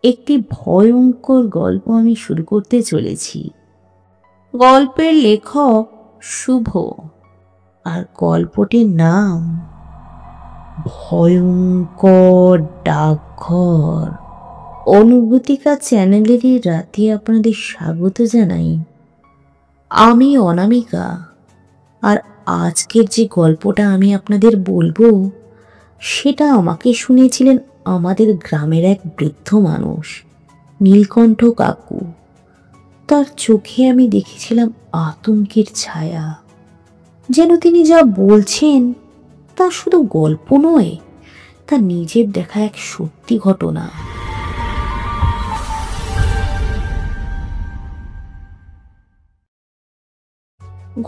একটি ভয়ঙ্কর গল্প আমি শুরু করতে চলেছি। গল্পের লেখক শুভ, আর গল্পটির নাম ভয়ঙ্কর ডাকঘর। অনুভূতিকা চ্যানেলেরই রাতে আপনাদের স্বাগত জানাই। আমি অনামিকা, আর আজকের যে গল্পটা আমি আপনাদের বলবো সেটা আমাকে শুনিয়েছিলেন আমাদের গ্রামের এক বৃদ্ধ মানুষ, নীলকণ্ঠ কাকু। তার চোখে আমি দেখেছিলাম আতঙ্কের ছায়া, যেন তিনি যা বলছেন তা শুধু গল্প নয়, তা নিজের দেখা এক সত্যি ঘটনা।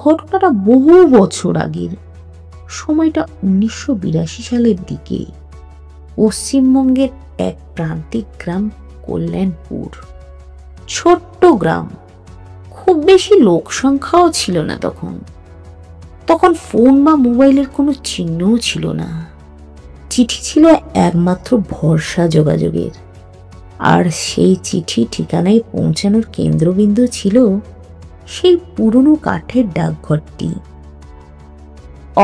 ঘটনাটা বহু বছর আগের, সময়টা 1982 সালের দিকে। পশ্চিমবঙ্গের এক প্রান্তিক গ্রাম কল্যাণপুর। ছোট্ট গ্রাম, খুব বেশি লোক সংখ্যাও ছিল না তখন। তখন ফোন বা মোবাইলের কোনো চিহ্নও ছিল না। চিঠি ছিল একমাত্র ভরসা যোগাযোগের, আর সেই চিঠি ঠিকানায় পৌঁছানোর কেন্দ্রবিন্দু ছিল সেই পুরনো কাঠের ডাকঘরটি।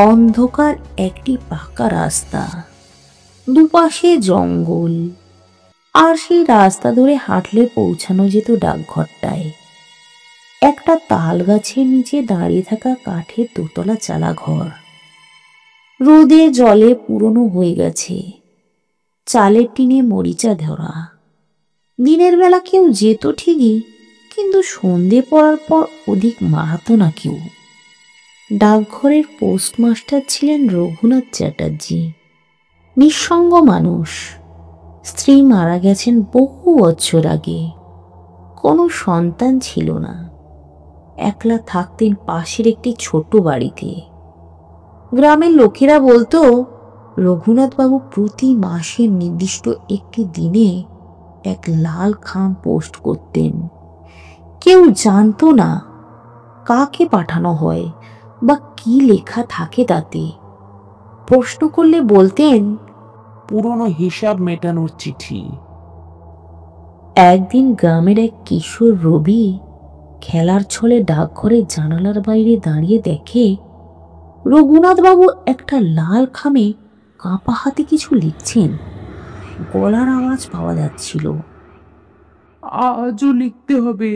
অন্ধকার একটি পাকা রাস্তা, দুপাশে জঙ্গল, আর সেই রাস্তা ধরে হাঁটলে পৌঁছানো যেত ডাকঘরটায়। একটা তাল গাছের নিচে দাঁড়িয়ে থাকা কাঠের দোতলা চালা ঘর, রোদে জলে পুরনো হয়ে গেছে, চালের টিনে মরিচা ধরা। দিনের বেলা কেউ যেত ঠিকই, কিন্তু সন্ধে পড়ার পর অধিক মারাতো না কেউ। ডাকঘরের পোস্টমাস্টার ছিলেন রঘুনাথ চ্যাটার্জি। নিঃসঙ্গ মানুষ, স্ত্রী মারা গেছেন বহু বছর আগে, কোনো সন্তান ছিল না। একলা থাকতেন পাশের একটি ছোট বাড়িতে। গ্রামের লোকেরা বলতো রঘুনাথ বাবু প্রতি মাসে নির্দিষ্ট একটি দিনে এক লাল খাম পোস্ট করতেন। কেউ জানতো না কাকে পাঠানো হয় বা কি লেখা থাকে তাতে। প্রশ্ন করলে বলতেন পুরনো হিসাব মেটানোর চিঠি। একদিন গ্রামের এক কিশোর রবি খেলার ছলে ডাকঘরের জানালার বাইরে দাঁড়িয়ে দেখে রঘুনাথ বাবু একটা লাল খামে কাঁপা হাতে কিছু লিখছেন। গলার আওয়াজ পাওয়া যাচ্ছিল, আজও লিখতে হবে,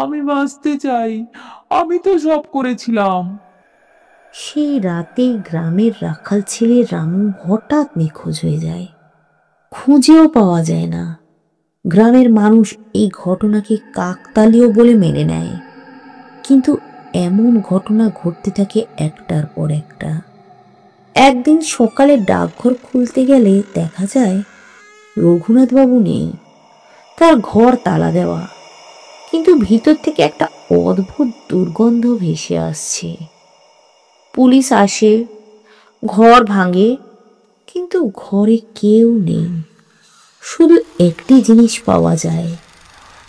আমি বাঁচতে চাই, আমি তো সব করেছিলাম। সেই রাতে গ্রামের রাখাল ছেলে রামু হঠাৎ নিখোঁজ হয়ে যায়। খুঁজেও পাওয়া যায় না। গ্রামের মানুষ এই ঘটনাকে কাকতালীয় বলে মেনে নেয়, কিন্তু এমন ঘটনা ঘটতে থাকে একটার পর একটা। একদিন সকালে ডাকঘর খুলতে গেলে দেখা যায় রঘুনাথ বাবু নেই। তার ঘর তালা দেওয়া, কিন্তু ভিতর থেকে একটা অদ্ভুত দুর্গন্ধ ভেসে আসছে। পুলিশ আসে, ঘর ভাঙে, কিন্তু ঘরে কেউ নেই। শুধু একটি জিনিস পাওয়া যায়,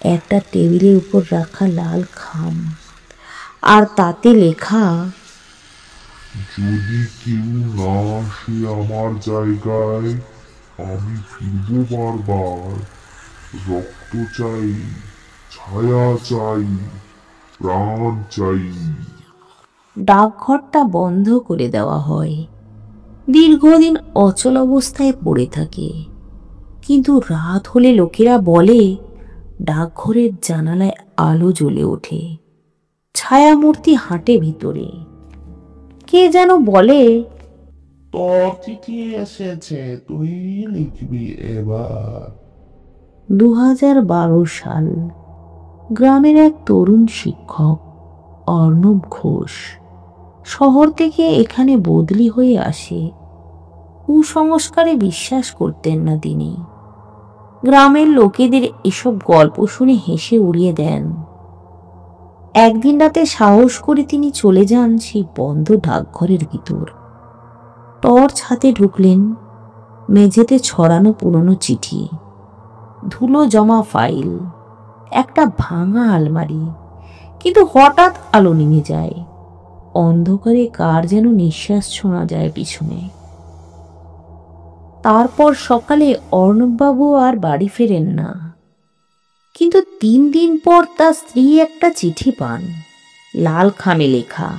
একটা টেবিলের উপর রাখা লাল খাম, আর তাতে লেখা, যদি কেউ না আসে আমার জায়গায়, আমি ফিরবো বারবার। রক্ত চাই, ছায়া চাই, প্রাণ চাই। ডাকঘরটা বন্ধ করে দেওয়া হয়। দীর্ঘদিন অচল অবস্থায় পড়ে থাকে, কিন্তু রাত হলে লোকেরা বলে ডাকঘরের জানালায় আলো জ্বলে ওঠে, ছায়ামূর্তি হাঁটে ভিতরে। কে যেন বলে, তোর চিঠি এসেছে, তুই লিখবি এবার। 2012 সাল। গ্রামের এক তরুণ শিক্ষক অর্ণব ঘোষ শহর থেকে এখানে বদলি হয়ে আসে। কুসংস্কারে বিশ্বাস করতেন না তিনি। গ্রামের লোকেদের এসব গল্প শুনে হেসে উড়িয়ে দেন। একদিন রাতে সাহস করে তিনি চলে যান সেই বন্ধ ডাকঘরের ভিতর। টর্চ হাতে ঢুকলেন। মেঝেতে ছড়ানো পুরনো চিঠি, ধুলো জমা ফাইল, একটা ভাঙা আলমারি। কিন্তু হঠাৎ আলো নেমে যায়। অন্ধকারে কার যেন নিঃশ্বাস শোনা যায় পিছনে। তারপর সকালে অর্ণববাবু আর বাড়ি ফেরেন না। কিন্তু 3 দিন পর তার স্ত্রী একটা চিঠি পান, লাল খামে লেখা।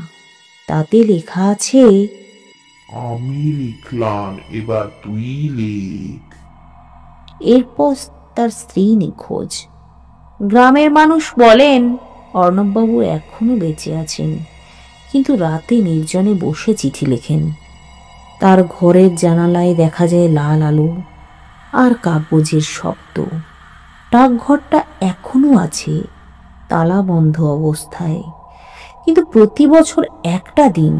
তাতে লেখা আছে, আমি লিখলাম, এবার তুই লিখ। এরপর তার স্ত্রী নিখোঁজ। গ্রামের মানুষ বলেন অর্ণববাবু এখনো বেঁচে আছেন, কিন্তু রাতে নির্জনে বসে চিঠি লেখেন। তার ঘরের জানালায় দেখা যায় লাল আলো আর কাগজের শব্দ। ডাকঘরটা এখনো আছে, তালা বন্ধ অবস্থায়, কিন্তু প্রতি বছর একটা দিন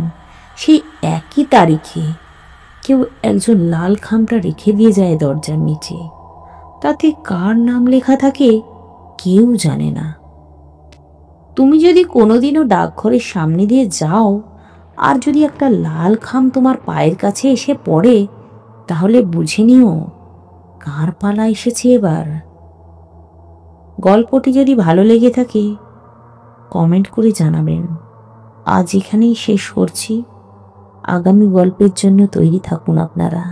সেই একই তারিখে কেউ একজন লাল খামটা রেখে দিয়ে যায় দরজার নিচে। তাতে কার নাম লেখা থাকে কেউ জানে না। তুমি যদি কোনোদিনও ডাকঘরের সামনে দিয়ে যাও আর যদি একটা লাল খাম তোমার পায়ের কাছে এসে পড়ে, তাহলে বুঝে নিও কার পালা এসেছে এবার। গল্পটি যদি ভালো লেগে থাকে কমেন্ট করে জানাবেন। আজ এখানেই শেষ করছি। আগামী গল্পের জন্য তৈরি থাকুন আপনারা।